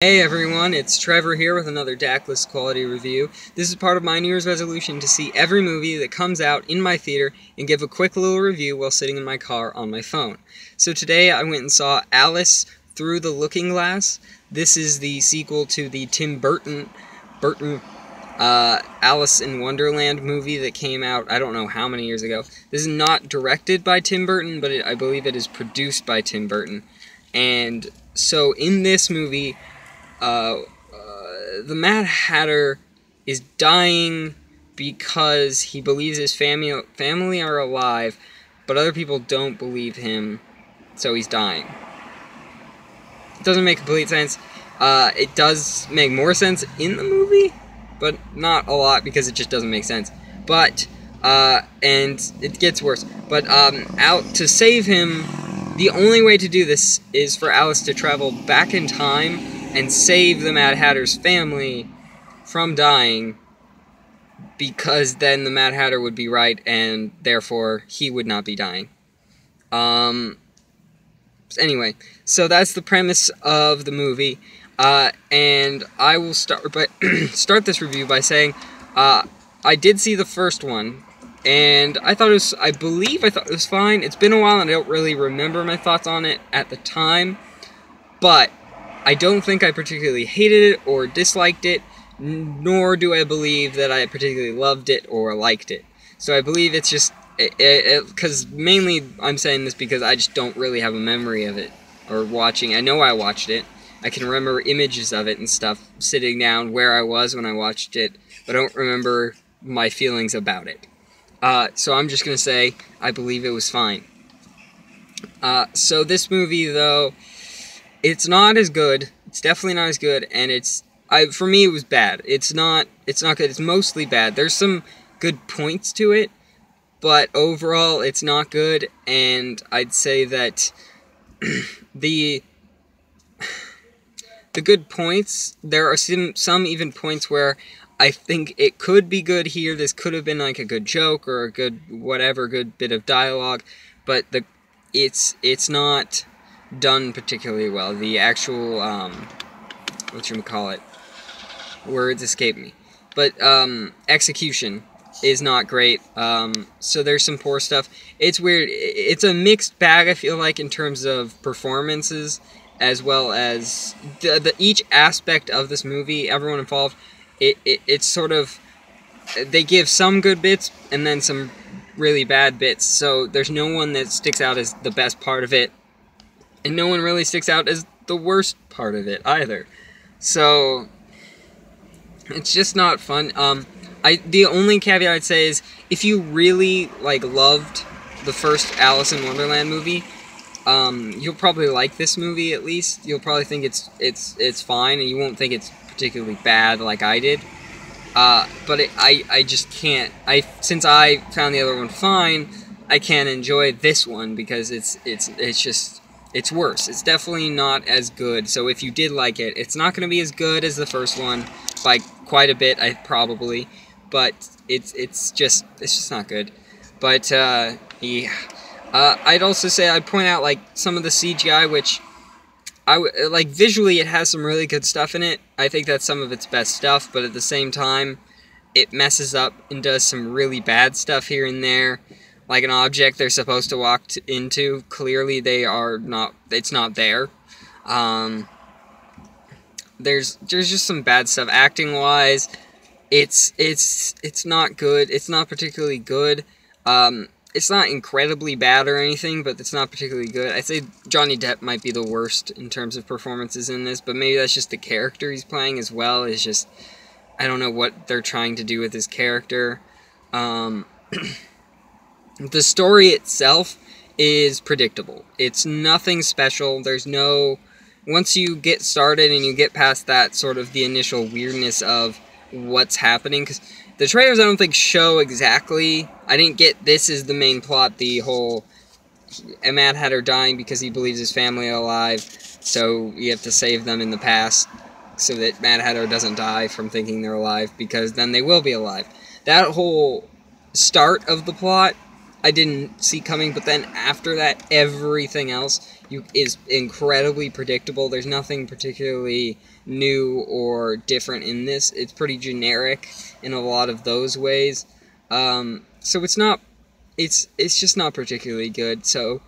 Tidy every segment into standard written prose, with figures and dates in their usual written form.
Hey everyone, it's Trevor here with another Daclus quality review. This is part of my New Year's resolution to see every movie that comes out in my theater and give a quick little review while sitting in my car on my phone. So today I went and saw Alice Through the Looking Glass. This is the sequel to the Tim Burton Alice in Wonderland movie that came out I don't know how many years ago. This is not directed by Tim Burton, but I believe it is produced by Tim Burton. And so in this movie, the Mad Hatter is dying because he believes his family are alive, but other people don't believe him, so he's dying. It doesn't make complete sense. It does make more sense in the movie, but not a lot because it just doesn't make sense. But, and it gets worse. But, out to save him, the only way to do this is for Alice to travel back in time and save the Mad Hatter's family from dying, because then the Mad Hatter would be right, and therefore he would not be dying. Anyway, so that's the premise of the movie, and I will start this review by saying, I did see the first one, and I thought it was, I thought it was fine. It's been a while, and I don't really remember my thoughts on it at the time, but I don't think I particularly hated it or disliked it, nor do I believe that I particularly loved it or liked it. So I believe it's just, because mainly I'm saying this because I just don't really have a memory of it, or watching. I know I watched it. I can remember images of it and stuff, sitting down where I was when I watched it, but I don't remember my feelings about it. So I'm just going to say I believe it was fine. So this movie, though, it's not as good. It's definitely not as good, and for me, it was bad. It's not good. It's mostly bad. There's some good points to it, but overall, it's not good, and I'd say that the good points, there are some even points where I think it could be good here. This could have been like a good joke or a good whatever, good bit of dialogue, but it's not done particularly well. The actual, whatchamacallit, words escape me, but, execution is not great, so there's some poor stuff. It's weird. It's a mixed bag, I feel like, in terms of performances, as well as each aspect of this movie, everyone involved, it's sort of, they give some good bits, and then some really bad bits, so there's no one that sticks out as the best part of it, and no one really sticks out as the worst part of it either. So it's just not fun. The only caveat I'd say is, if you really loved the first Alice in Wonderland movie, you'll probably like this movie at least. You'll probably think it's fine, and you won't think it's particularly bad like I did. But I just can't. Since I found the other one fine, I can't enjoy this one because it's worse. It's definitely not as good. So if you did like it, it's not going to be as good as the first one by quite a bit, probably. But it's just not good. But yeah, I'd also say I'd point out some of the CGI, which visually it has some really good stuff in it. I think that's some of its best stuff. But at the same time, it messes up and does some really bad stuff here and there. Like an object they're supposed to walk into, clearly they are not. It's not there. There's just some bad stuff acting wise. It's not good. It's not particularly good. It's not incredibly bad or anything, but it's not particularly good. I'd say Johnny Depp might be the worst in terms of performances in this, but maybe that's just the character he's playing as well. Is just, I don't know what they're trying to do with his character. The story itself is predictable. It's nothing special. There's no... Once you get started and you get past that sort of the initial weirdness of what's happening, because the trailers I don't think show exactly... I didn't get this is the main plot, the whole Mad Hatter dying because he believes his family are alive, so you have to save them in the past so that Mad Hatter doesn't die from thinking they're alive, because then they will be alive. That whole start of the plot I didn't see coming, but then after that, everything else, is incredibly predictable. There's nothing particularly new or different in this. It's pretty generic in a lot of those ways. So it's just not particularly good. So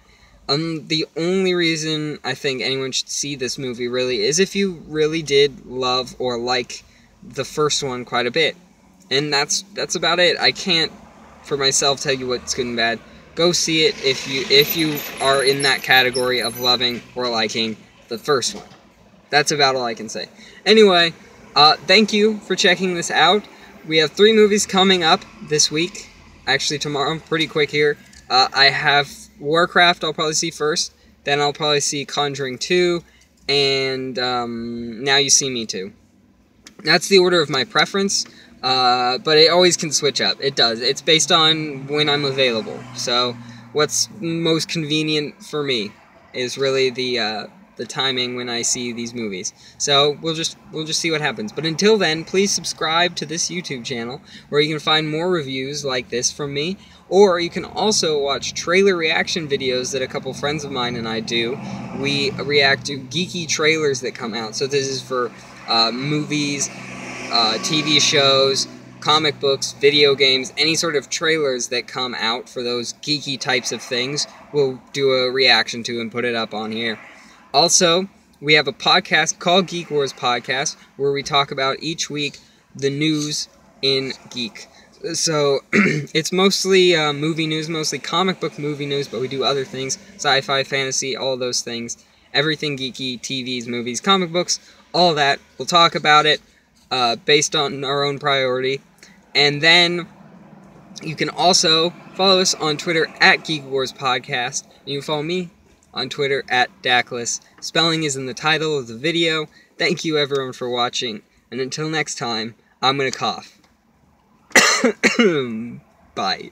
the only reason I think anyone should see this movie really is if you really did love or like the first one quite a bit. And that's about it. I can't for myself tell you what's good and bad. Go see it if you are in that category of loving or liking the first one. That's about all I can say. Anyway, thank you for checking this out. We have 3 movies coming up this week. Actually, tomorrow. Pretty quick here. I have Warcraft I'll probably see first. Then I'll probably see Conjuring 2. And Now You See Me 2. That's the order of my preference. But it always can switch up. It does. It's based on when I'm available. So what's most convenient for me is really the timing when I see these movies. So we'll just see what happens. But until then, please subscribe to this YouTube channel where you can find more reviews like this from me. Or you can also watch trailer reaction videos that a couple friends of mine and I do. We react to geeky trailers that come out. So this is for movies, TV shows, comic books, video games, any sort of trailers that come out for those geeky types of things, we'll do a reaction to and put it up on here. Also, we have a podcast called Geek Wars Podcast, where we talk about each week the news in geek. So, it's mostly movie news, mostly comic book movie news, but we do other things, sci-fi, fantasy, all those things. Everything geeky, TVs, movies, comic books, all that. We'll talk about it. Based on our own priority. And then you can also follow us on Twitter at Geek Wars Podcast. And you can follow me on Twitter at Daclus. Spelling is in the title of the video. Thank you everyone for watching. And until next time, I'm gonna cough. Bye.